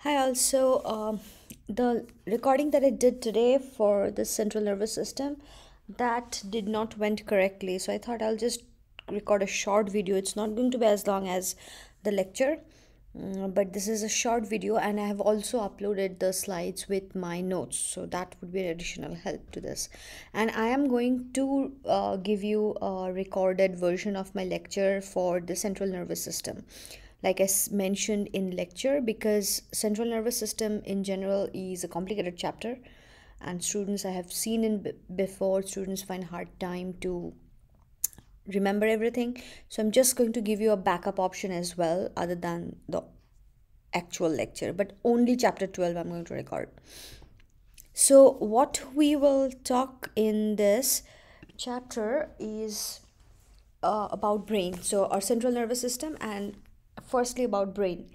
Hi, also, the recording that I did today for the central nervous system, that did not went correctly. So I thought I'll just record a short video. It's not going to be as long as the lecture, but this is a short video, and I have also uploaded the slides with my notes. So that would be an additional help to this. And I am going to give you a recorded version of my lecture for the central nervous system, like mentioned in lecture, because central nervous system in general is a complicated chapter, and students, I have seen before, students find hard time to remember everything. So I'm just going to give you a backup option as well, other than the actual lecture, but only chapter 12 I'm going to record. So what we will talk in this chapter is about brain, so our central nervous system, and firstly about brain.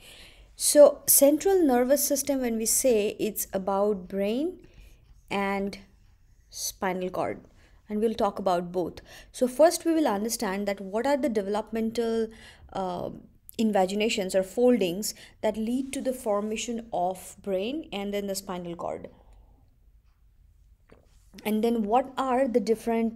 So central nervous system, when we say, it's about brain and spinal cord, and we'll talk about both. So first we will understand that what are the developmental invaginations or foldings that lead to the formation of brain and then the spinal cord, and then what are the different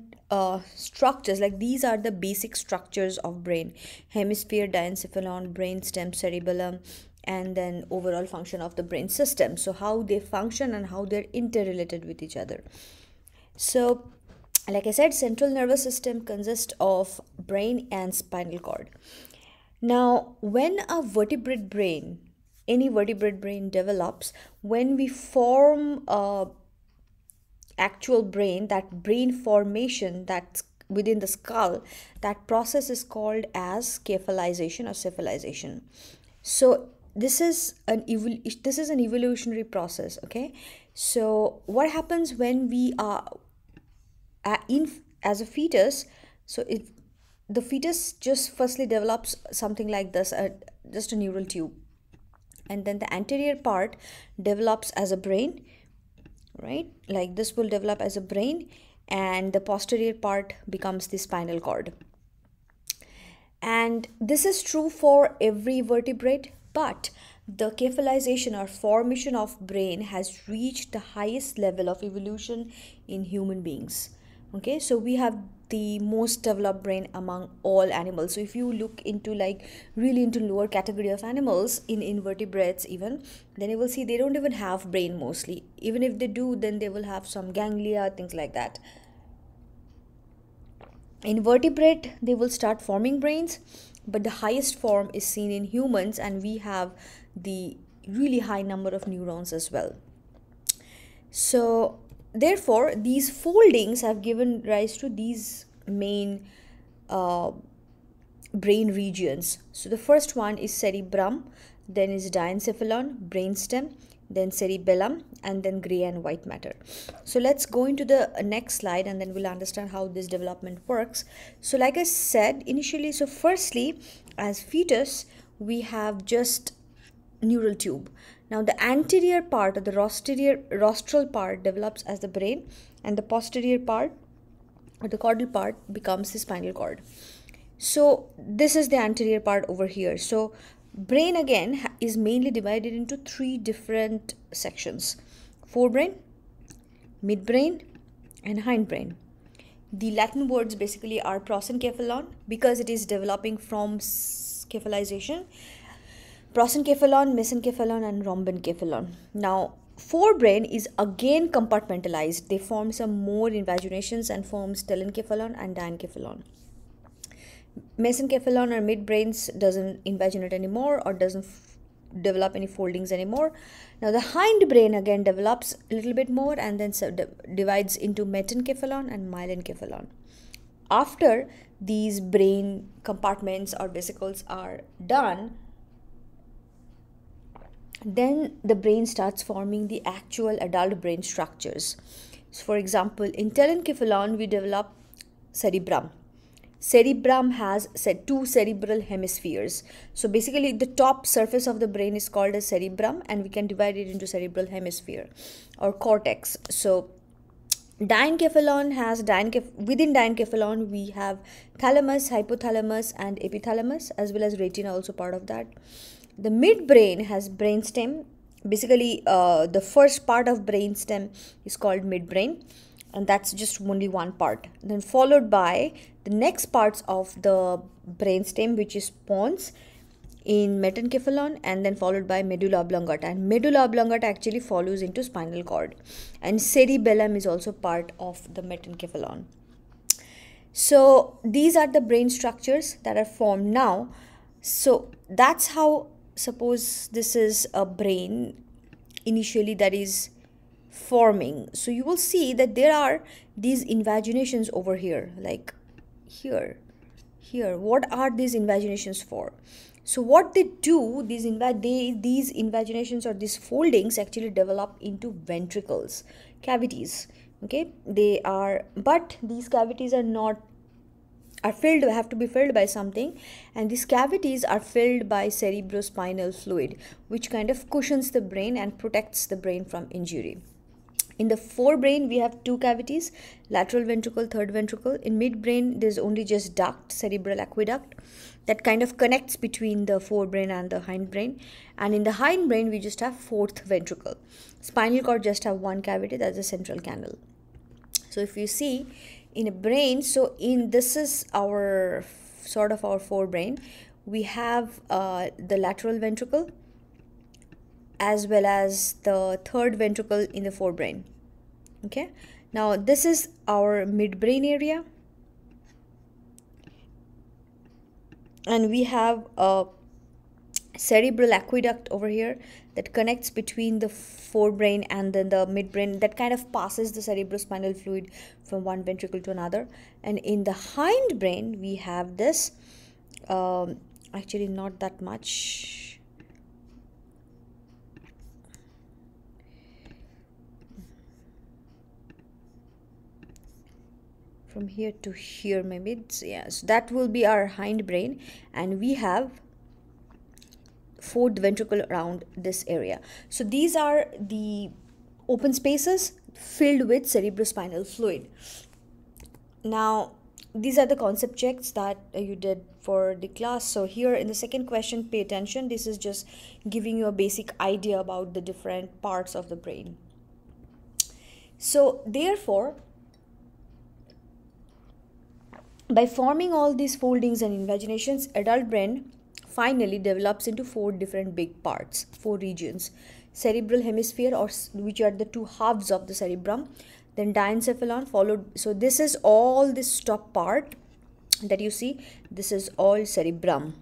structures. Like, these are the basic structures of brain: hemisphere, diencephalon, brainstem, cerebellum, and then overall function of the brain system. So how they function and how they're interrelated with each other. So like I said, central nervous system consists of brain and spinal cord. Now when a vertebrate brain, any vertebrate brain develops, when we form a actual brain, that brain formation that's within the skull, that process is called as cephalization or cephalization. So this is an evolutionary process. Okay, so what happens when we are in as a fetus? So it the fetus just firstly develops something like this, just a neural tube, and then the anterior part develops as a brain, right? Like, this will develop as a brain, and the posterior part becomes the spinal cord. And this is true for every vertebrate, but the cephalization or formation of brain has reached the highest level of evolution in human beings. Okay, so we have the most developed brain among all animals. So if you look into, like, really into lower category of animals, in invertebrates even, then you will see they don't even have brain mostly. Even if they do, then they will have some ganglia, things like that. In vertebrate, they will start forming brains, but the highest form is seen in humans, and we have the really high number of neurons as well. So therefore these foldings have given rise to these main uh, brain regions. So the first one is cerebrum, then is diencephalon, brainstem, then cerebellum, and then gray and white matter. So let's go into the next slide, and then we'll understand how this development works. So like I said initially, so firstly, as fetus, we have just neural tube. Now the anterior part, or the rostral part, develops as the brain, and the posterior part, or the caudal part, becomes the spinal cord. So this is the anterior part over here. So brain again is mainly divided into three different sections: forebrain, midbrain, and hindbrain. The Latin words basically are prosencephalon, because it is developing from cephalization, prosencephalon, mesencephalon, and rhombencephalon. Now, forebrain is again compartmentalized. They form some more invaginations and forms telencephalon and diencephalon. Mesencephalon or midbrains doesn't invaginate anymore, or doesn't develop any foldings anymore. Now the hindbrain again develops a little bit more, and then divides into metencephalon and myelencephalon. After these brain compartments or vesicles are done, then the brain starts forming the actual adult brain structures. So for example, in telencephalon we develop cerebrum. Cerebrum has two cerebral hemispheres. So basically the top surface of the brain is called as cerebrum, and we can divide it into cerebral hemisphere or cortex. So diencephalon has within diencephalon we have thalamus, hypothalamus, and epithalamus, as well as retina also part of that. The midbrain has brainstem, basically the first part of brainstem is called midbrain, and that's just only one part. Then followed by the next parts of the brainstem, which is pons in metencephalon, and then followed by medulla oblongata, and medulla oblongata actually follows into spinal cord, and cerebellum is also part of the metencephalon. So these are the brain structures that are formed now. So that's how, suppose this is a brain initially that is forming. So you will see that there are these invaginations over here, like here, here. What are these invaginations for? So what they do, these invaginations or these foldings actually develop into ventricles, cavities. Okay, they are, but these cavities are not, are filled, have to be filled by something, and these cavities are filled by cerebrospinal fluid, which kind of cushions the brain and protects the brain from injury. In the forebrain, we have two cavities, lateral ventricle, third ventricle. In midbrain, there's only just duct, cerebral aqueduct, that kind of connects between the forebrain and the hindbrain. And in the hindbrain, we just have fourth ventricle. Spinal cord just have one cavity, that's the central canal. So if you see in a brain, so in this is our sort of our forebrain, we have the lateral ventricle as well as the third ventricle in the forebrain. Okay, now this is our midbrain area, and we have a cerebral aqueduct over here that connects between the forebrain and then the midbrain, that kind of passes the cerebrospinal fluid from one ventricle to another. And in the hindbrain, we have this, actually not that much, from here to here maybe, it's, yeah, so that will be our hindbrain, and we have fourth ventricle around this area. So these are the open spaces filled with cerebrospinal fluid. Now these are the concept checks that you did for the class. So here in the second question, pay attention, this is just giving you a basic idea about the different parts of the brain. So therefore, by forming all these foldings and invaginations, adult brain finally develops into four different big parts, four regions: cerebral hemisphere, or which are the two halves of the cerebrum, then diencephalon, followed, so this is all this top part that you see, this is all cerebrum.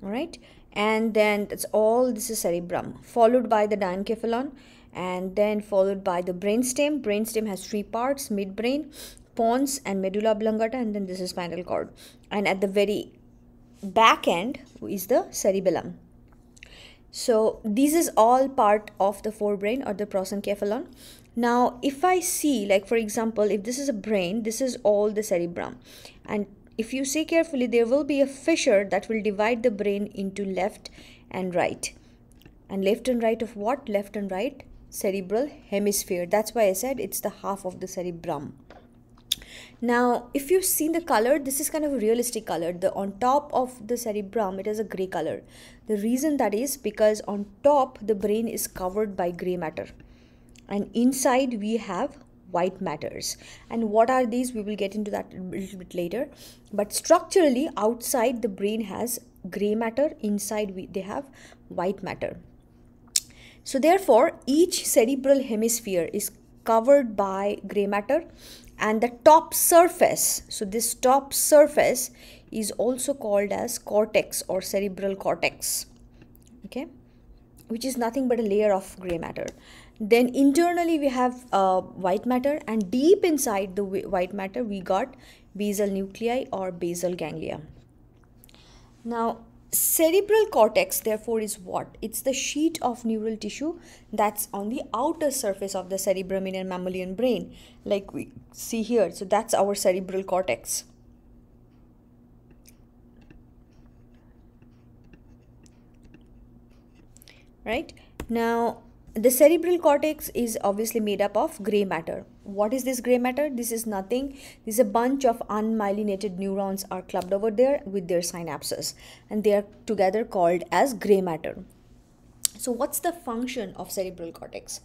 All right, and then that's all, this is cerebrum, followed by the diencephalon, and then followed by the brainstem. Brainstem has three parts: midbrain, pons, and medulla oblongata, and then this is spinal cord, and at the very back end is the cerebellum. So this is all part of the forebrain or the prosencephalon. Now if I see, like for example, if this is a brain, this is all the cerebrum, and if you see carefully, there will be a fissure that will divide the brain into left and right. And left and right of what? Left and right cerebral hemisphere. That's why I said it's the half of the cerebrum. Now if you see the color, this is kind of a realistic color. The on top of the cerebrum, it is a gray color. The reason that is because on top the brain is covered by gray matter, and inside we have white matters. And what are these? We will get into that a little bit later. But structurally, outside the brain has gray matter, inside they have white matter. So therefore, each cerebral hemisphere is covered by gray matter, and the top surface, so this top surface is also called as cortex or cerebral cortex, okay, which is nothing but a layer of gray matter. Then internally we have white matter, and deep inside the white matter we got basal nuclei or basal ganglia. Now cerebral cortex therefore is what? It's the sheet of neural tissue that's on the outer surface of the cerebrum in a mammalian brain, like we see here. So that's our cerebral cortex. Right? Now the cerebral cortex is obviously made up of gray matter. What is this gray matter? This is nothing. This is a bunch of unmyelinated neurons are clubbed over there with their synapses, and they are together called as gray matter. So what's the function of cerebral cortex?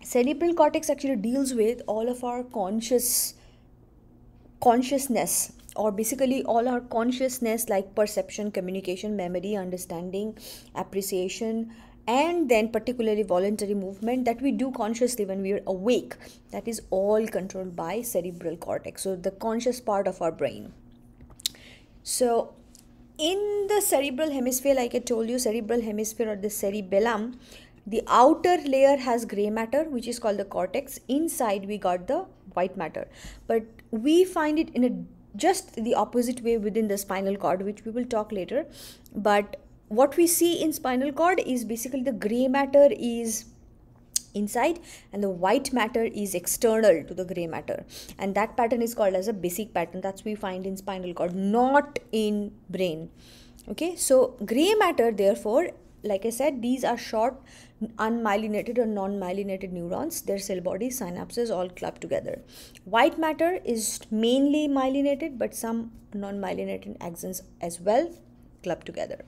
Cerebral cortex actually deals with all of our consciousness, or basically all our consciousness, like perception, communication, memory, understanding, appreciation, and then particularly voluntary movement that we do consciously when we are awake. That is all controlled by cerebral cortex, so the conscious part of our brain. So in the cerebral hemisphere, like I told you, cerebral hemisphere or the cerebellum, the outer layer has gray matter, which is called the cortex. Inside we got the white matter, but we find it in a just the opposite way within the spinal cord, which we will talk later. But what we see in spinal cord is basically the gray matter is inside and the white matter is external to the gray matter, and that pattern is called as a basic pattern. That's we find in spinal cord, not in brain. Okay, so gray matter, therefore, like I said, these are short unmyelinated or non-myelinated neurons, their cell body, synapses all clubbed together. White matter is mainly myelinated, but some non-myelinated axons as well clubbed together.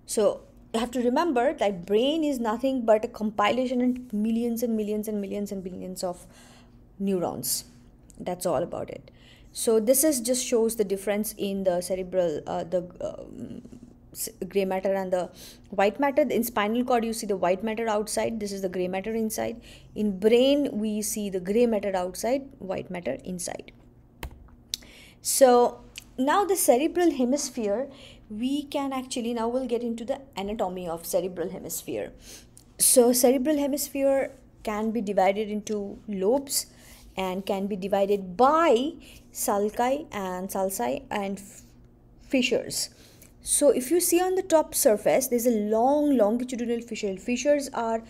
So you have to remember that brain is nothing but a compilation of millions and millions and millions and billions of neurons. That's all about it. So this is just shows the difference in the cerebral, gray matter and the white matter. In spinal cord, you see the white matter outside. This is the gray matter inside. In brain, we see the gray matter outside, white matter inside. So now the cerebral hemisphere, we can actually, now we'll get into the anatomy of cerebral hemisphere. So cerebral hemisphere can be divided into lobes and can be divided by sulci and fissures. So if you see on the top surface, there's a long longitudinal fissure. Fissures are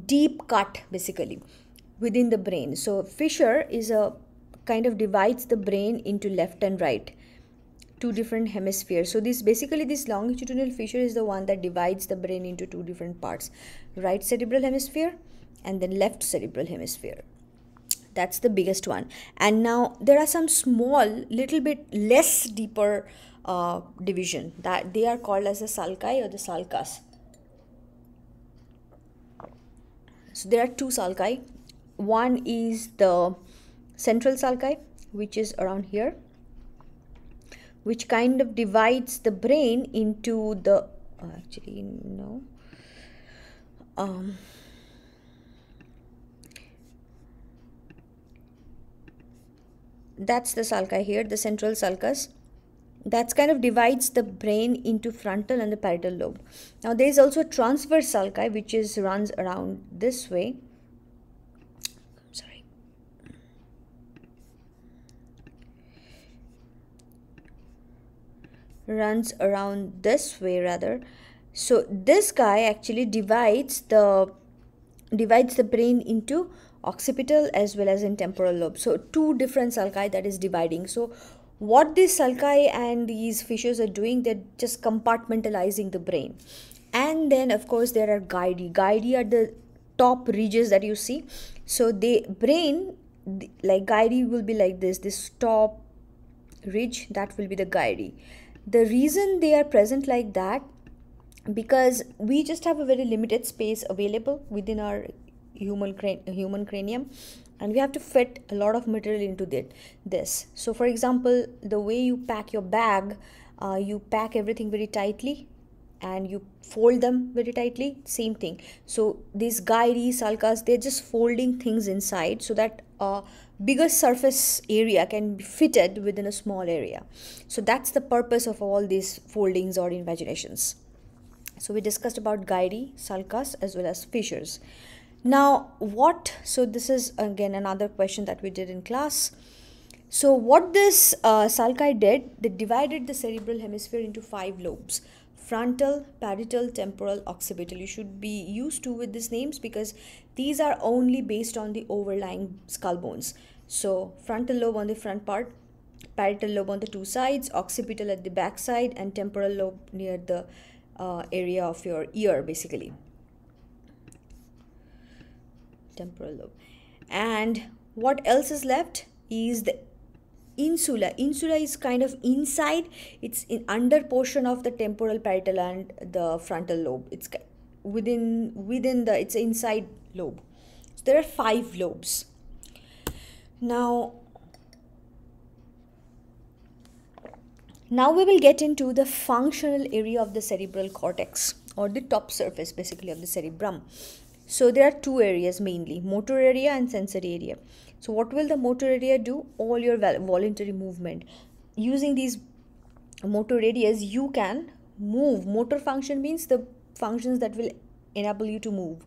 deep cut basically within the brain. So fissure is a kind of divides the brain into left and right, two different hemispheres. So this longitudinal fissure is the one that divides the brain into two different parts, right cerebral hemisphere and then left cerebral hemisphere. That's the biggest one. And now there are some small, little bit less deeper division that they are called as the sulci or the sulcus. So there are two sulci. One is the central sulci, which is around here, which kind of divides the brain into the that's the sulci here, the central sulcus. That's kind of divides the brain into frontal and the parietal lobe. Now there is also a transverse sulci, which is runs around this way. Runs around this way rather. So this guy actually divides the brain into occipital as well as in temporal lobe. So two different sulci that is dividing. So what these sulci and these fissures are doing, they're just compartmentalizing the brain. And then of course there are gyri. Gyri are the top ridges that you see. So the brain, like gyri will be like this top ridge, that will be the gyri. The reason they are present like that, because we just have a very limited space available within our human cranium, and we have to fit a lot of material into this. So for example, the way you pack your bag, you pack everything very tightly and you fold them very tightly, same thing. So these gyri, sulcus, they're just folding things inside so that bigger surface area can be fitted within a small area. So that's the purpose of all these foldings or invaginations. So we discussed about gyri, sulcus as well as fissures. Now so this is again another question that we did in class. So what this sulci did, they divided the cerebral hemisphere into 5 lobes: frontal, parietal, temporal, occipital. You should be used to with these names because these are only based on the overlying skull bones. So frontal lobe on the front part, parietal lobe on the two sides, occipital at the back side, and temporal lobe near the area of your ear basically. temporal lobe. And what else is left is the insula. Insula is kind of inside, it's in under portion of the temporal, parietal and the frontal lobe. It's within the, it's inside lobe. So there are 5 lobes. Now we will get into the functional area of the cerebral cortex, or the top surface basically of the cerebrum. So there are 2 areas mainly, motor area and sensory area. So what will the motor area do? All your voluntary movement. Using these motor areas, you can move. Motor function means the functions that will enable you to move.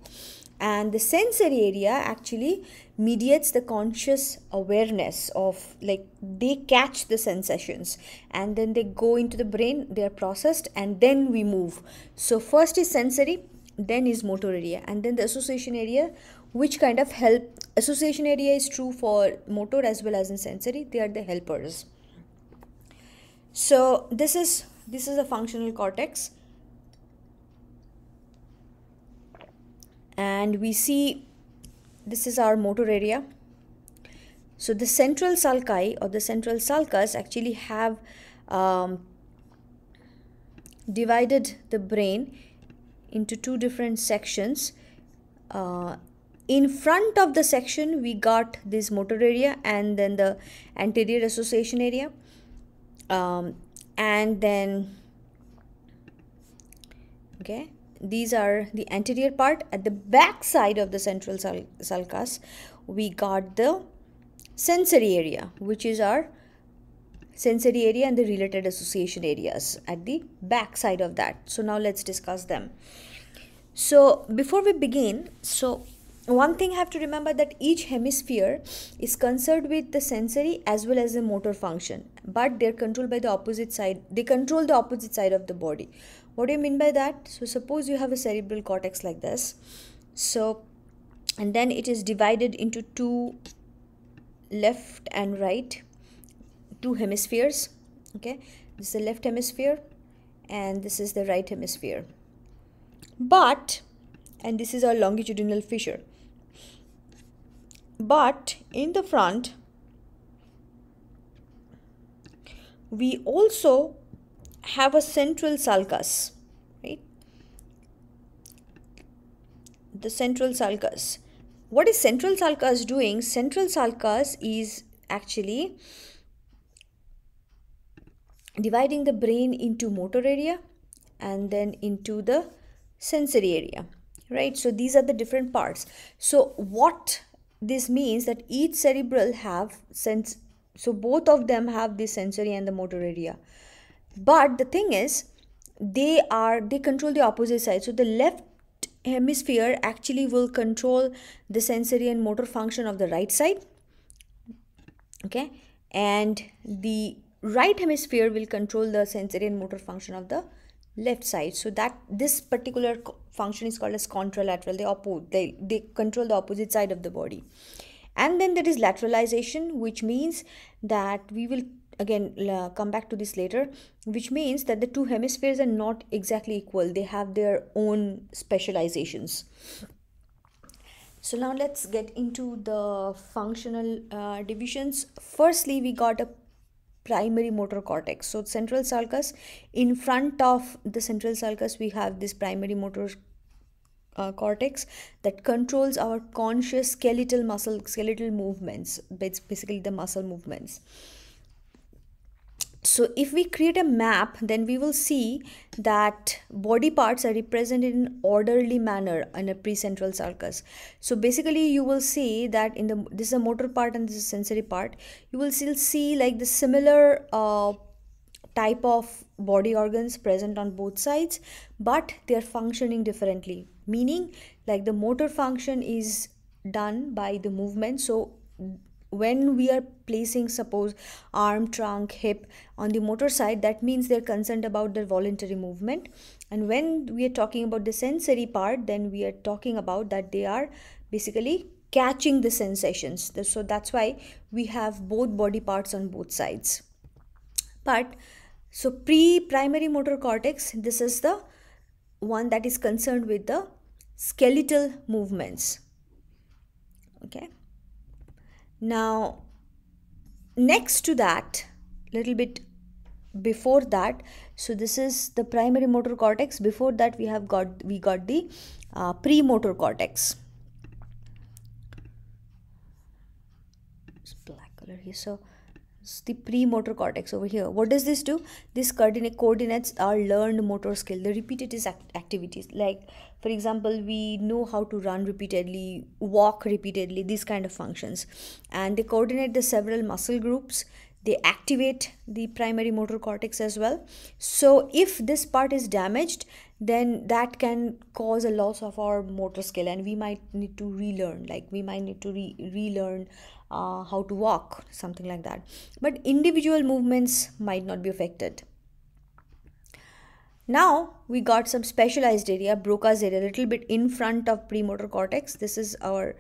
And the sensory area actually mediates the conscious awareness of, like, they catch the sensations and then they go into the brain, they are processed, and then we move. So first is sensory, then is motor area, and then the association area, which kind of help. Association area is true for motor as well as in sensory. They are the helpers. So this is a functional cortex, and we see this is our motor area. So the central sulci or the central sulcus actually have divided the brain into 2 different sections. In front of the section we got this motor area and then the anterior association area, and then okay, these are the anterior part. At the back side of the central sulcus we got the sensory area, which is our sensory area and the related association areas at the back side of that. So now let's discuss them. So before we begin, so one thing I have to remember, that each hemisphere is concerned with the sensory as well as the motor function, but they're controlled by the opposite side. They control the opposite side of the body. What do you mean by that? So suppose you have a cerebral cortex like this. So, and then it is divided into 2 left and right, 2 hemispheres. Okay, this is the left hemisphere and this is the right hemisphere. But, and this is our longitudinal fissure. But in the front, we also have a central sulcus, right? The central sulcus. What is central sulcus doing? Central sulcus is actually dividing the brain into motor area and then into the sensory area, right? So these are the different parts. So what this means, that each cerebral have sense, so both of them have the sensory and the motor area, but the thing is they control the opposite side. So the left hemisphere actually will control the sensory and motor function of the right side, okay, and the right hemisphere will control the sensory and motor function of the left side. So that this particular function is called as contralateral. They control the opposite side of the body. And then there is lateralization, which means that we will again come back to this later, which means that the 2 hemispheres are not exactly equal. They have their own specializations. So now let's get into the functional divisions. Firstly, we got a primary motor cortex. So central sulcus, in front of the central sulcus we have this primary motor cortex that controls our conscious skeletal movements, basically the muscle movements. So if we create a map, then we will see that body parts are represented in orderly manner in a precentral sulcus. So basically you will see that in the, this is a motor part and this is a sensory part, you will still see like the similar type of body organs present on both sides, but they are functioning differently, meaning like the motor function is done by the movement. So when we are placing, suppose, arm, trunk, hip on the motor side, that means they're concerned about their voluntary movement. And when we are talking about the sensory part, then we are talking about that they are basically catching the sensations. So that's why we have both body parts on both sides. But so primary motor cortex, this is the one that is concerned with the skeletal movements. Now, next to that, little bit before that, so this is the primary motor cortex. Before that, we got the premotor cortex. It's black color here. So it's the premotor cortex over here. What does this do? This coordinates our learned motor skill, the repetitive activities. Like, for example, we know how to run repeatedly, walk repeatedly, these kind of functions. And they coordinate the several muscle groups. They activate the primary motor cortex as well. So if this part is damaged, then that can cause a loss of our motor skill, and we might need to relearn, like we might need to relearn how to walk, something like that. But individual movements might not be affected. Now we got some specialized area, Broca's area, a little bit in front of premotor cortex. This is our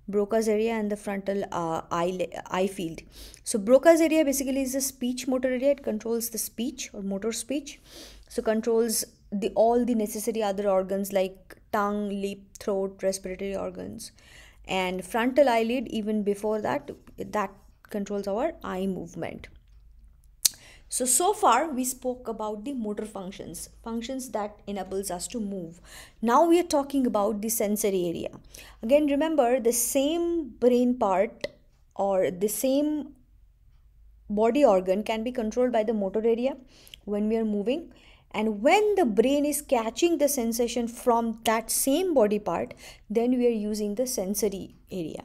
Broca's area and the frontal eye field. So Broca's area basically is the speech motor area. It controls the speech or motor speech. So controls all the necessary other organs like tongue, lip, throat, respiratory organs. And frontal eyelid, even before that, that controls our eye movement. So far we spoke about the motor functions that enables us to move. Now we are talking about the sensory area. Again, remember, the same brain part or the same body organ can be controlled by the motor area when we are moving, and when the brain is catching the sensation from that same body part, then we are using the sensory area.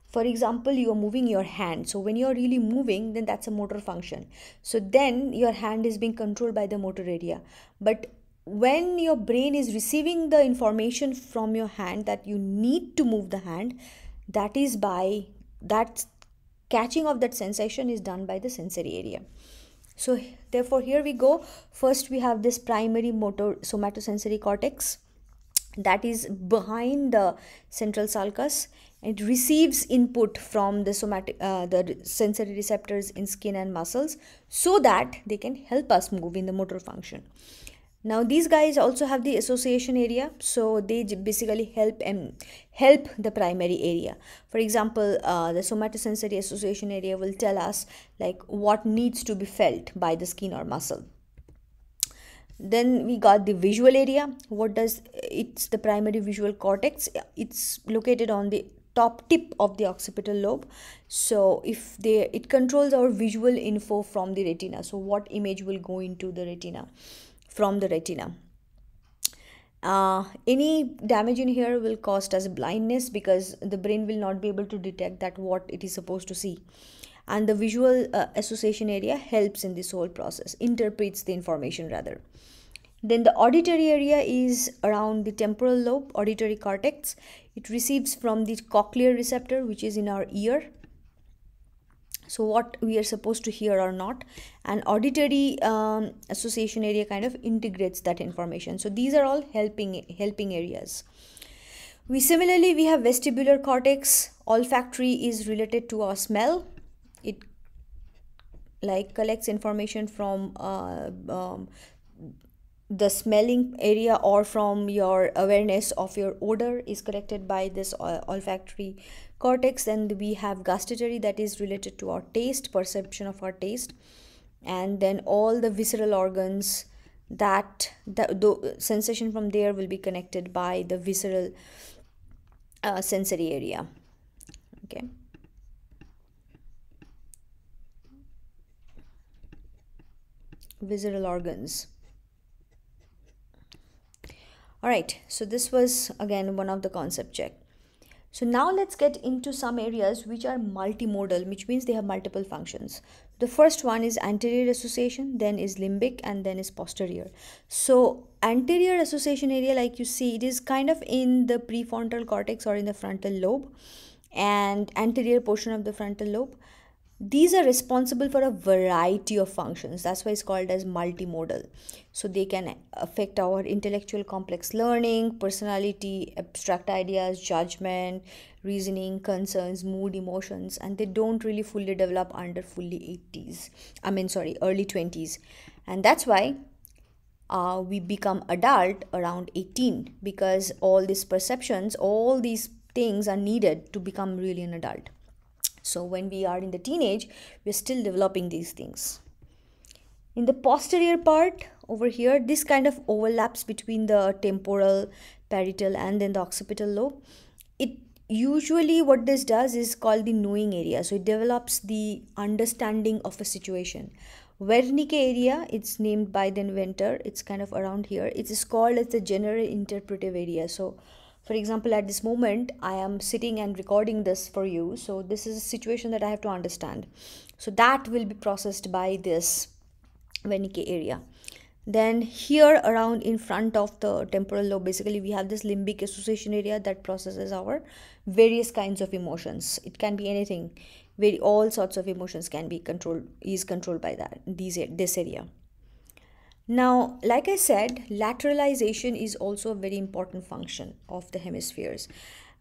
For example, you are moving your hand. So when you are really moving, then that's a motor function. So then your hand is being controlled by the motor area. But when your brain is receiving the information from your hand that you need to move the hand, that is by that catching of that sensation is done by the sensory area. So therefore, here we go. First, we have this primary motor somatosensory cortex that is behind the central sulcus. It receives input from the sensory receptors in skin and muscles so that they can help us move in the motor function. Now these guys also have the association area, so they basically help the primary area. For example, the somatosensory association area will tell us like what needs to be felt by the skin or muscle. Then we got the visual area. It's the primary visual cortex. It's located on the top tip of the occipital lobe. So it controls our visual info from the retina. So what image will go into the retina from the retina. Any damage in here will cause us blindness because the brain will not be able to detect that what it is supposed to see. And the visual association area helps in this whole process, interprets the information rather. Then the auditory area is around the temporal lobe, auditory cortex. It receives from the cochlear receptor, which is in our ear. So what we are supposed to hear or not. And auditory association area kind of integrates that information. So these are all helping areas. We have vestibular cortex. Olfactory is related to our smell. It like collects information from the smelling area or from your awareness of your odor is collected by this olfactory cortex. Then we have gustatory, that is related to our taste, perception of our taste. And then all the visceral organs, that the sensation from there will be connected by the visceral sensory area. Okay. Visceral organs. Alright, so this was again one of the concept check. So now let's get into some areas which are multimodal, which means they have multiple functions. The first one is anterior association, then is limbic, and then is posterior. So anterior association area, like you see, it is kind of in the prefrontal cortex or in the frontal lobe and anterior portion of the frontal lobe. These are responsible for a variety of functions. That's why it's called as multimodal. So they can affect our intellectual complex learning, personality, abstract ideas, judgment, reasoning, concerns, mood, emotions, and they don't really fully develop under early 20s. And that's why we become adult around 18, because all these perceptions, all these things are needed to become really an adult. So when we are in the teenage, we're still developing these things. In the posterior part over here, this kind of overlaps between the temporal, parietal, and then the occipital lobe. It usually, what this does is called the knowing area. So it develops the understanding of a situation. Wernicke area, it's named by the inventor, it's kind of around here. It is called as the general interpretive area. So for example, at this moment I am sitting and recording this for you, so this is a situation that I have to understand, so that will be processed by this Wernicke area. Then here around in front of the temporal lobe, basically we have this limbic association area that processes our various kinds of emotions. It can be anything, all sorts of emotions can be controlled by this area. Now, like I said, lateralization is also a very important function of the hemispheres.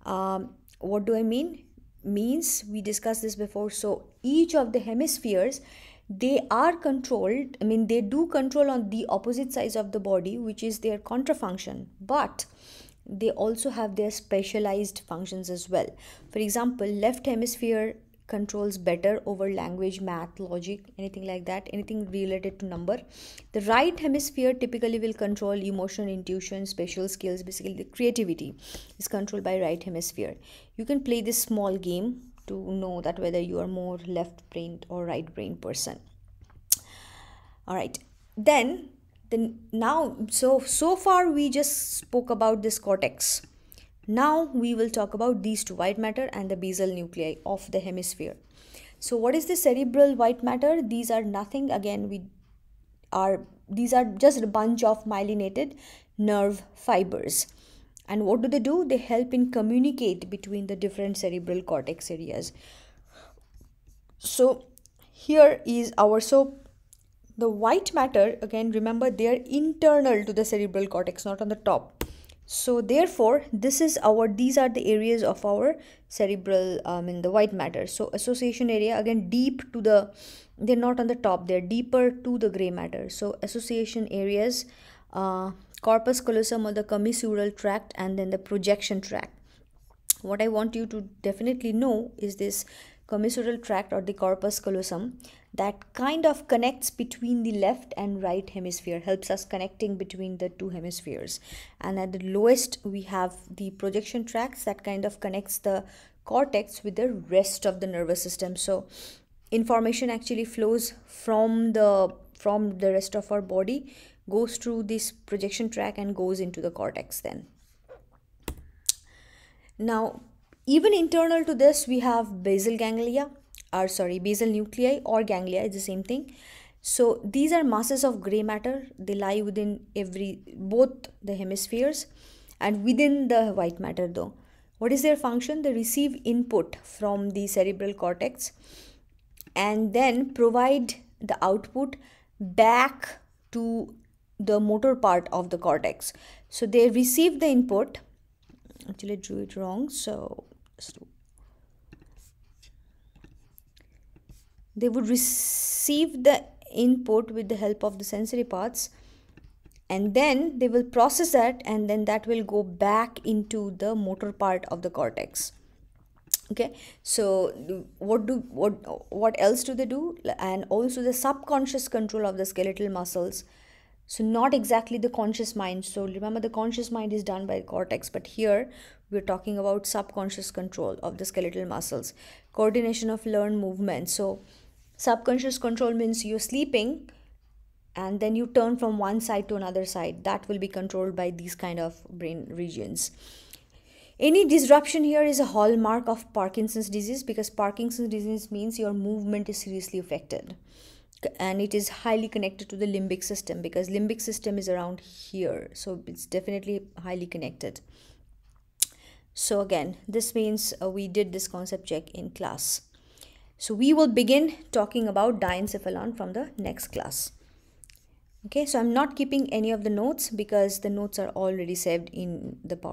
What do I mean? Means we discussed this before. So each of the hemispheres, they are controlled, they do control on the opposite sides of the body, which is their contrafunction, but they also have their specialized functions as well. For example, left hemisphere controls better over language, math, logic, anything like that, anything related to number. The right hemisphere typically will control emotion, intuition, spatial skills. Basically the creativity is controlled by right hemisphere. You can play this small game to know that whether you are more left brained or right brain person. All right, then now so far we just spoke about this cortex. Now we will talk about these two, white matter and the basal nuclei of the hemisphere. So what is the cerebral white matter? These are nothing, again, these are just a bunch of myelinated nerve fibers. And what do? They help in communicate between the different cerebral cortex areas. So here is the white matter, again, remember, they are internal to the cerebral cortex, not on the top. So therefore these are the areas of our cerebral in the white matter. So association area, again, deep to they're not on the top, they're deeper to the gray matter. So association areas, corpus callosum or the commissural tract, and then the projection tract. What I want you to definitely know is this commissural tract or the corpus callosum that kind of connects between the left and right hemisphere, helps us connecting between the two hemispheres. And at the lowest we have the projection tracts that kind of connects the cortex with the rest of the nervous system. So information actually flows from the rest of our body, goes through this projection tract and goes into the cortex then. Now, even internal to this, we have basal nuclei or ganglia, is the same thing. So these are masses of gray matter. They lie within both the hemispheres and within the white matter though. What is their function? They receive input from the cerebral cortex and then provide the output back to the motor part of the cortex. So they receive the input. Actually I drew it wrong, so they would receive the input with the help of the sensory parts, and then they will process that, and then that will go back into the motor part of the cortex. Okay, so what else do they do? And also the subconscious control of the skeletal muscles. So not exactly the conscious mind. So remember, the conscious mind is done by the cortex, but here we're talking about subconscious control of the skeletal muscles. Coordination of learned movements. So subconscious control means you're sleeping and then you turn from one side to another side. That will be controlled by these kind of brain regions. Any disruption here is a hallmark of Parkinson's disease, because Parkinson's disease means your movement is seriously affected. And it is highly connected to the limbic system, because limbic system is around here, so it's definitely highly connected. So again, this means we did this concept check in class. So we will begin talking about diencephalon from the next class. Okay, so I'm not keeping any of the notes because the notes are already saved in the